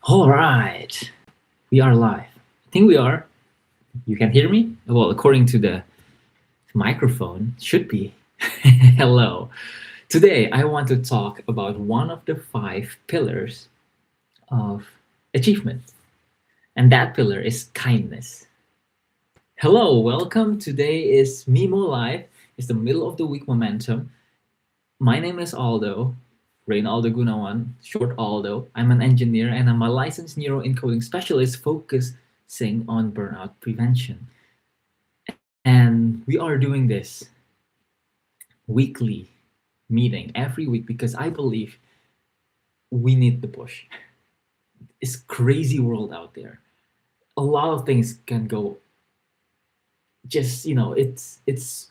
All right, we are live. I think we are. You can hear me? Well, according to the microphone, should be. Hello. Today, I want to talk about one of the five pillars of achievement, and that pillar is kindness. Hello, welcome. Today is Mimo Live. It's the middle of the week momentum. My name is Aldo, Reynaldo Gunawan, short Aldo. I'm an engineer and I'm a licensed neuroencoding specialist focusing on burnout prevention. And we are doing this weekly meeting every week because I believe we need the push. It's crazy world out there. A lot of things can go just, it's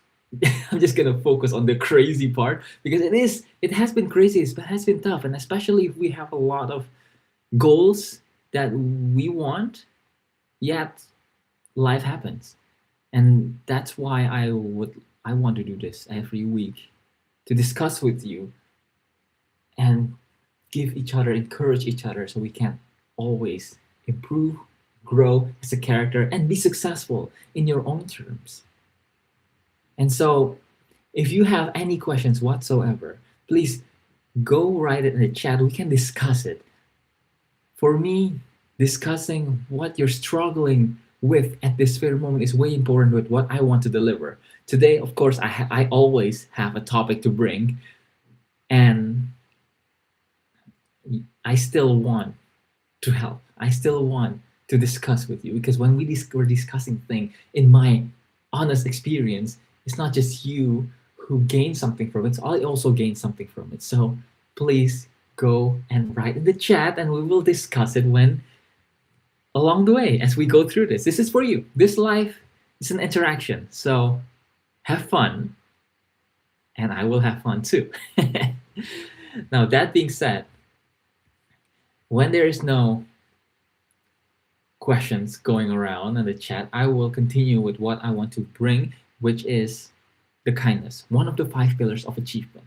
I'm just gonna focus on the crazy part because it has been crazy, it has been tough, and especially if we have a lot of goals that we want, yet life happens. And that's why I want to do this every week to discuss with you and give each other, encourage each other so we can always improve, grow as a character, and be successful in your own terms. And so, if you have any questions whatsoever, please go write it in the chat. We can discuss it. For me, discussing what you're struggling with at this very moment is way important with what I want to deliver. Today, of course, I always have a topic to bring, and I still want to help. I still want to discuss with you because when we're discussing things, in my honest experience, it's not just you who gain something from it. So I also gain something from it. So please go and write in the chat, and we will discuss it when along the way as we go through this. This is for you. This life is an interaction. So have fun, and I will have fun too. Now, that being said, when there is no questions going around in the chat, I will continue with what I want to bring, which is the kindness, one of the five pillars of achievement.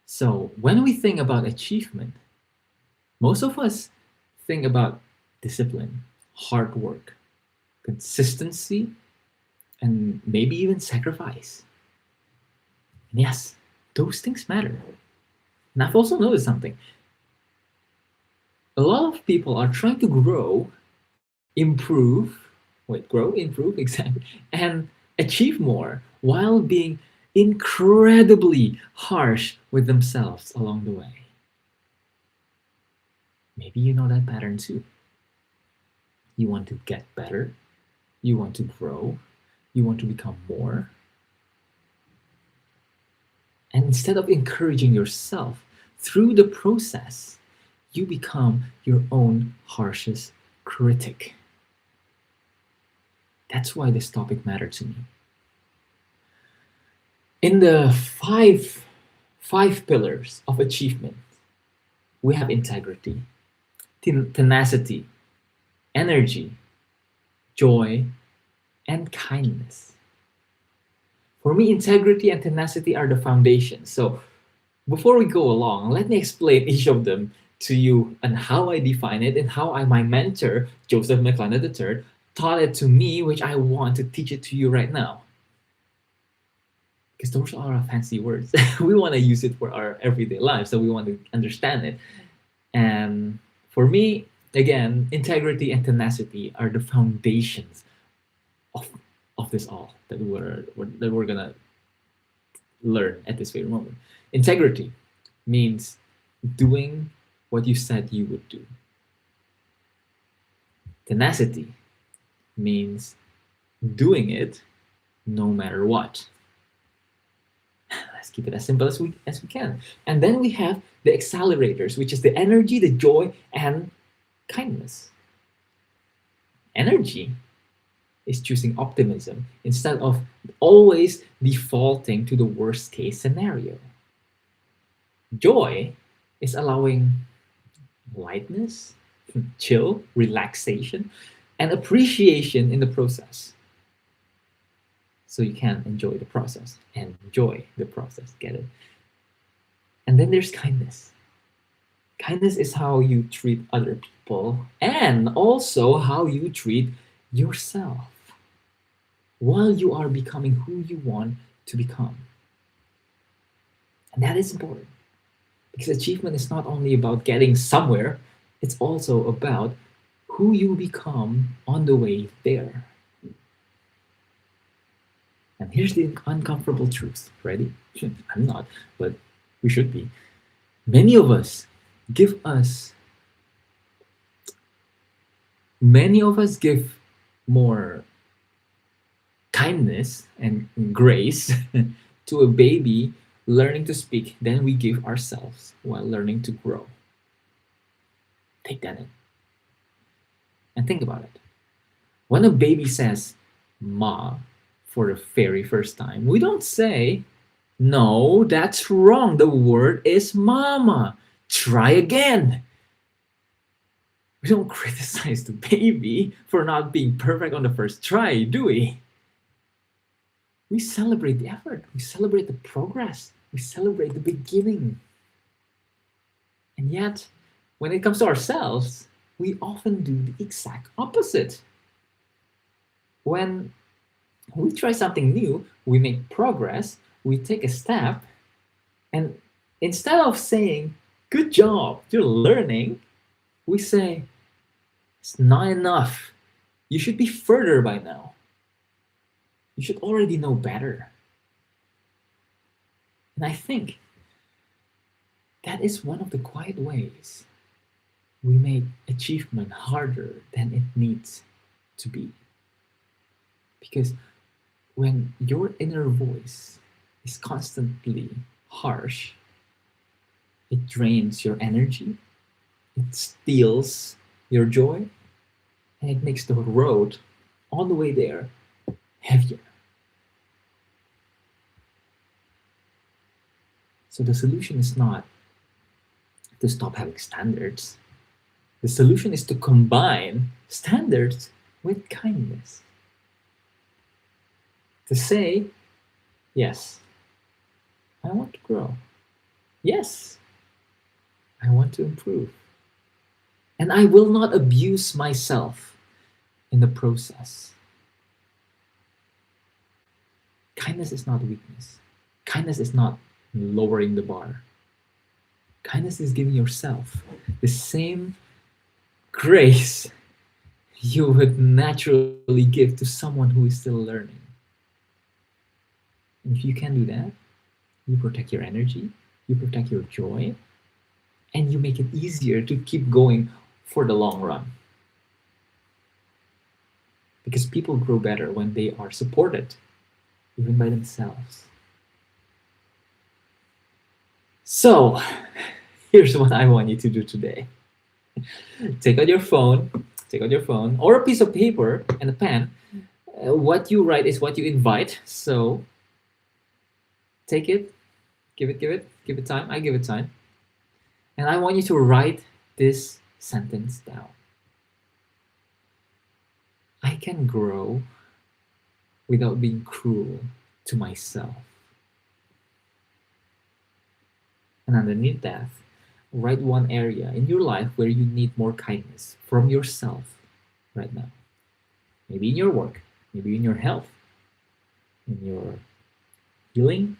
So, when we think about achievement, most of us think about discipline, hard work, consistency, and maybe even sacrifice. And yes, those things matter. And I've also noticed something. A lot of people are trying to grow, improve, exactly, and achieve more while being incredibly harsh with themselves along the way. Maybe you know that pattern too. You want to get better, you want to grow, you want to become more. And instead of encouraging yourself through the process, you become your own harshest critic. That's why this topic mattered to me. In the five pillars of achievement, we have integrity, tenacity, energy, joy, and kindness. For me, integrity and tenacity are the foundation. So before we go along, let me explain each of them to you and how I define it and how my mentor, Joseph McLennan III, taught it to me, which I want to teach it to you right now. Because those are fancy words. We want to use it for our everyday life, so we want to understand it. And for me, again, integrity and tenacity are the foundations of of this all that we're gonna learn at this very moment. Integrity means doing what you said you would do. Tenacity means doing it no matter what. Let's keep it as simple as we can. And then we have the accelerators, which is the energy, the joy, and kindness. Energy is choosing optimism instead of always defaulting to the worst case scenario. Joy is allowing lightness, chill, relaxation, and appreciation in the process. So you can enjoy the process. Enjoy the process, get it? And then there's kindness. Kindness is how you treat other people and also how you treat yourself while you are becoming who you want to become. And that is important because achievement is not only about getting somewhere, it's also about who you become on the way there. And here's the uncomfortable truth. Ready? I'm not, but we should be. Many of us give us, many of us give more kindness and grace to a baby learning to speak than we give ourselves while learning to grow. Take that in and think about it. When a baby says ma for the very first time, we don't say, no, that's wrong. The word is mama. Try again. We don't criticize the baby for not being perfect on the first try, do we? We celebrate the effort, we celebrate the progress, we celebrate the beginning. And yet, when it comes to ourselves, we often do the exact opposite. When we try something new, we make progress, we take a step, and instead of saying, good job, you're learning, we say, it's not enough. You should be further by now. You should already know better. And I think that is one of the quiet ways we make achievement harder than it needs to be. Because when your inner voice is constantly harsh, it drains your energy, it steals your joy, and it makes the road on the way there heavier. So the solution is not to stop having standards. The solution is to combine standards with kindness. To say, yes, I want to grow. Yes, I want to improve. And I will not abuse myself in the process. Kindness is not weakness. Kindness is not lowering the bar. Kindness is giving yourself the same grace you would naturally give to someone who is still learning. And if you can do that, you protect your energy, you protect your joy, and you make it easier to keep going for the long run. Because people grow better when they are supported, even by themselves. So, here's what I want you to do today. Take out your phone, or a piece of paper and a pen. What you write is what you invite. So, take it, give it time. I give it time. And I want you to write this sentence down. I can grow without being cruel to myself. And underneath that, write one area in your life where you need more kindness from yourself right now. Maybe in your work, maybe in your health, in your healing,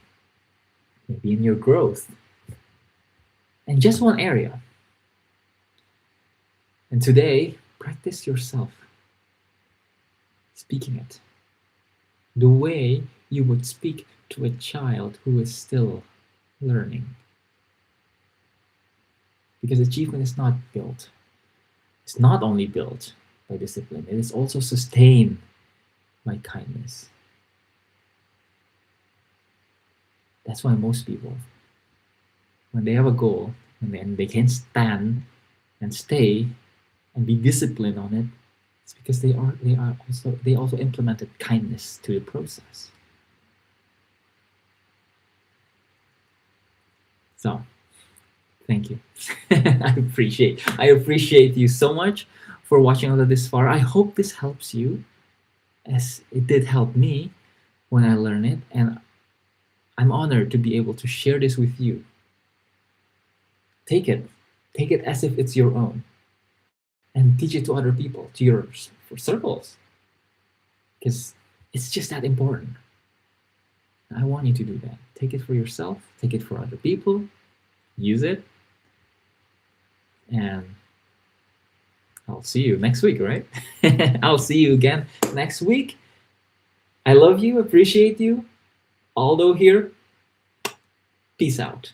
maybe in your growth. And just one area. And today, practice yourself speaking it the way you would speak to a child who is still learning. Because achievement is not built. It's not only built by discipline, it is also sustained by kindness. That's why most people, when they have a goal and then they can stand and stay and be disciplined on it, it's because they also implemented kindness to the process. So thank you. I appreciate you so much for watching all of this far. I hope this helps you as it did help me when I learned it, and I'm honored to be able to share this with you. Take it, Take it as if it's your own and teach it to other people, to your circles, because it's just that important. I want you to do that. Take it for yourself, take it for other people, use it, and I'll see you next week, right? I'll see you again next week. I love you, appreciate you. Aldo here. Peace out.